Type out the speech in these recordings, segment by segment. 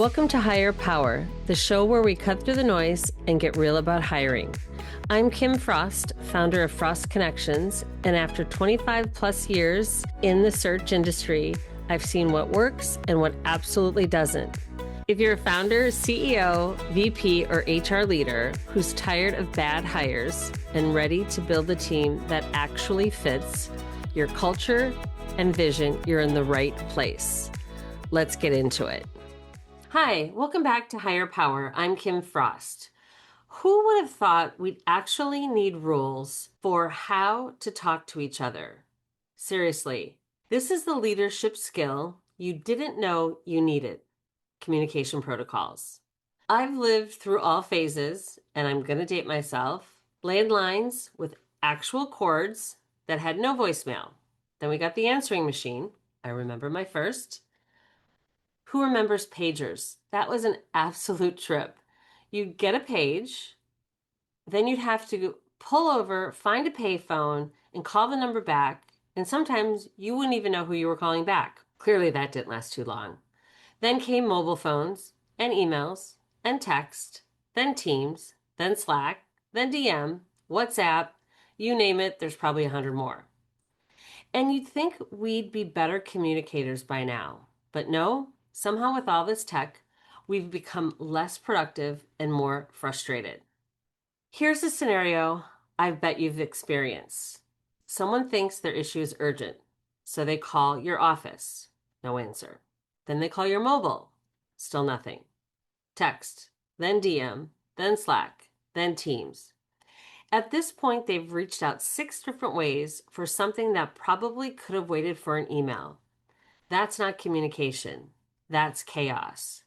Welcome to Hire Power, the show where we cut through the noise and get real about hiring. I'm Kim Frost, founder of Frost Connections, and after 25 plus years in the search industry, I've seen what works and what absolutely doesn't. If you're a founder, CEO, VP, or HR leader who's tired of bad hires and ready to build a team that actually fits your culture and vision, you're in the right place. Let's get into it. Hi, welcome back to Hire Power. I'm Kim Frost. Who would have thought we'd actually need rules for how to talk to each other? Seriously, this is the leadership skill you didn't know you needed: communication protocols. I've lived through all phases, and I'm going to date myself. Landlines with actual cords that had no voicemail. Then we got the answering machine. I remember my first. Who remembers pagers? That was an absolute trip. You'd get a page, then you'd have to pull over, find a payphone, and call the number back, and sometimes you wouldn't even know who you were calling back. Clearly that didn't last too long. Then came mobile phones, and emails, and text, then Teams, then Slack, then DM, WhatsApp, you name it, there's probably 100 more. And you'd think we'd be better communicators by now, but no. Somehow with all this tech, we've become less productive and more frustrated. Here's a scenario I bet you've experienced. Someone thinks their issue is urgent, so they call your office. No answer. Then they call your mobile. Still nothing. Text, then DM, then Slack, then Teams. At this point, they've reached out 6 different ways for something that probably could have waited for an email. That's not communication. That's chaos.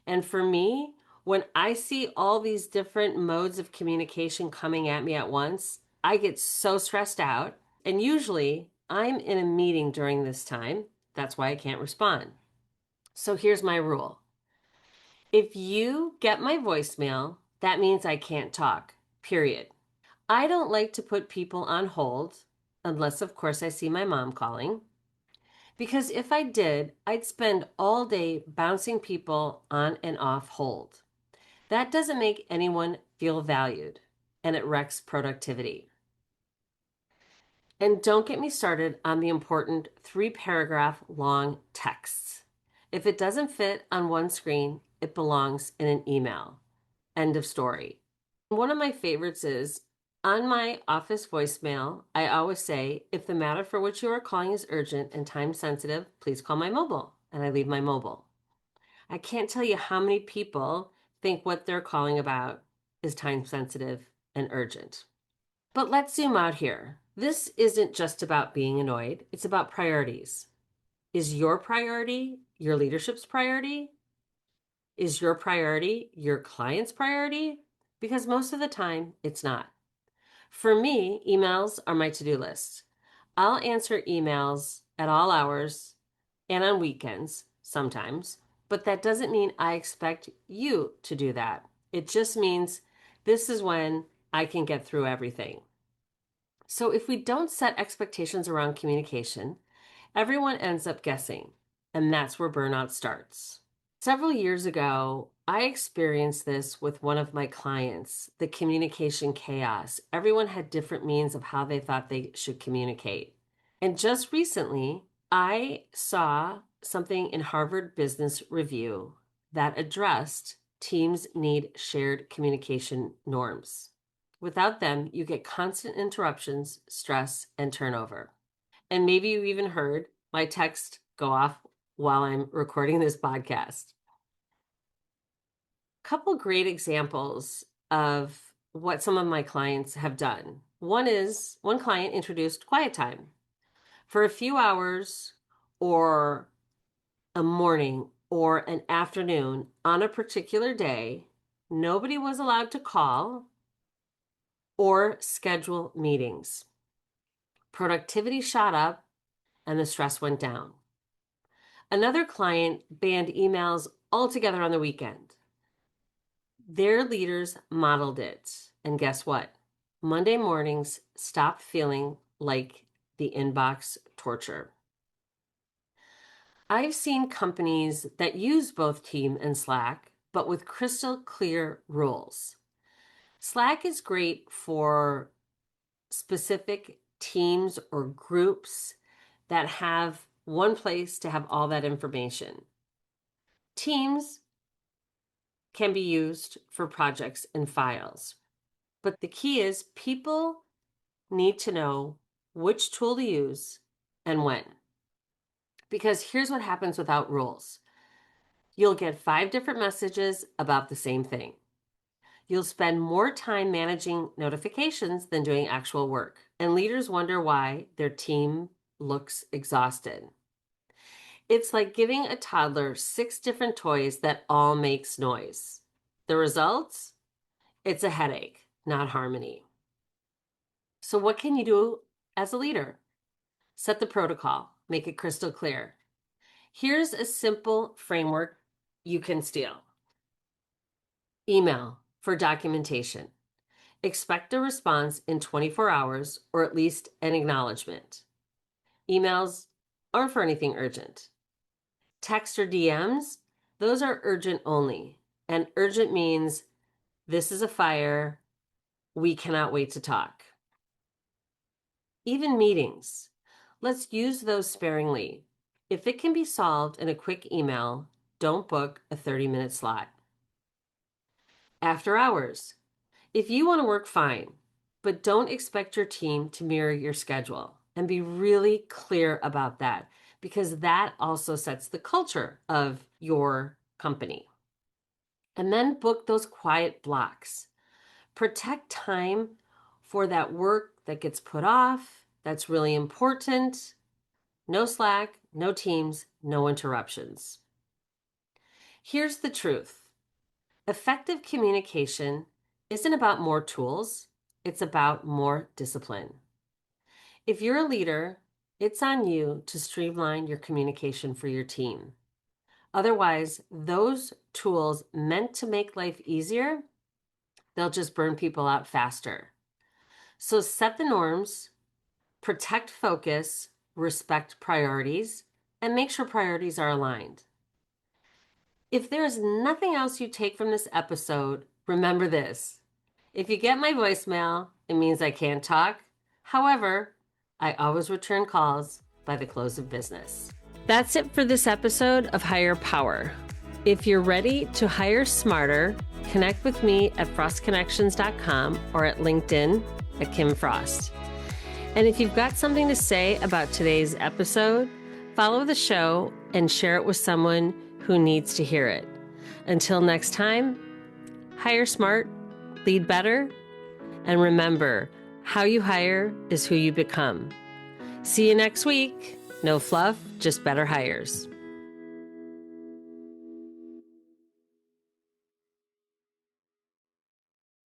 And for me, when I see all these different modes of communication coming at me at once, I get so stressed out. And usually I'm in a meeting during this time. That's why I can't respond. So here's my rule. If you get my voicemail, that means I can't talk, period. I don't like to put people on hold, unless of course I see my mom calling. Because if I did, I'd spend all day bouncing people on and off hold. That doesn't make anyone feel valued, and it wrecks productivity. And don't get me started on the important 3-paragraph long texts. If it doesn't fit on one screen, it belongs in an email. End of story. One of my favorites is, on my office voicemail, I always say, if the matter for which you are calling is urgent and time sensitive, please call my mobile. And I leave my mobile. I can't tell you how many people think what they're calling about is time sensitive and urgent. But let's zoom out here. This isn't just about being annoyed. It's about priorities. Is your priority your leadership's priority? Is your priority your client's priority? Because most of the time, it's not. For me, emails are my to-do list. I'll answer emails at all hours and on weekends sometimes, but that doesn't mean I expect you to do that. It just means this is when I can get through everything. So if we don't set expectations around communication, everyone ends up guessing, and that's where burnout starts. Several years ago, I experienced this with one of my clients, the communication chaos. Everyone had different means of how they thought they should communicate. And just recently, I saw something in Harvard Business Review that addressed teams need shared communication norms. Without them, you get constant interruptions, stress, and turnover. And maybe you even heard my text go off while I'm recording this podcast. Couple great examples of what some of my clients have done. One client introduced quiet time. For a few hours or a morning or an afternoon on a particular day, nobody was allowed to call or schedule meetings. Productivity shot up and the stress went down. Another client banned emails altogether on the weekend. Their leaders modeled it. And guess what? Monday mornings stopped feeling like the inbox torture. I've seen companies that use both Team and Slack, but with crystal clear rules. Slack is great for specific teams or groups that have one place to have all that information. Teams can be used for projects and files, but the key is people need to know which tool to use and when. Because here's what happens without rules. You'll get 5 different messages about the same thing. You'll spend more time managing notifications than doing actual work, and leaders wonder why their team looks exhausted. It's like giving a toddler 6 different toys that all makes noise. The results? It's a headache, not harmony. So what can you do as a leader? Set the protocol, make it crystal clear. Here's a simple framework you can steal. Email for documentation. Expect a response in 24 hours or at least an acknowledgement. Emails aren't for anything urgent. Text or DMs, those are urgent only. And urgent means this is a fire. We cannot wait to talk. Even meetings, let's use those sparingly. If it can be solved in a quick email, don't book a 30-minute slot. After hours, if you want to work, fine, but don't expect your team to mirror your schedule, and be really clear about that, because that also sets the culture of your company. And then book those quiet blocks. Protect time for that work that gets put off, that's really important. No Slack, no Teams, no interruptions. Here's the truth. Effective communication isn't about more tools, it's about more discipline. If you're a leader, it's on you to streamline your communication for your team. Otherwise, those tools meant to make life easier, they'll just burn people out faster. So set the norms, protect focus, respect priorities, and make sure priorities are aligned. If there is nothing else you take from this episode, remember this. If you get my voicemail, it means I can't talk. However, I always return calls by the close of business. That's it for this episode of Hire Power. If you're ready to hire smarter, connect with me at frostconnections.com or at LinkedIn at Kim Frost. And if you've got something to say about today's episode, follow the show and share it with someone who needs to hear it. Until next time, hire smart, lead better, and remember, how you hire is who you become. See you next week. No fluff, just better hires.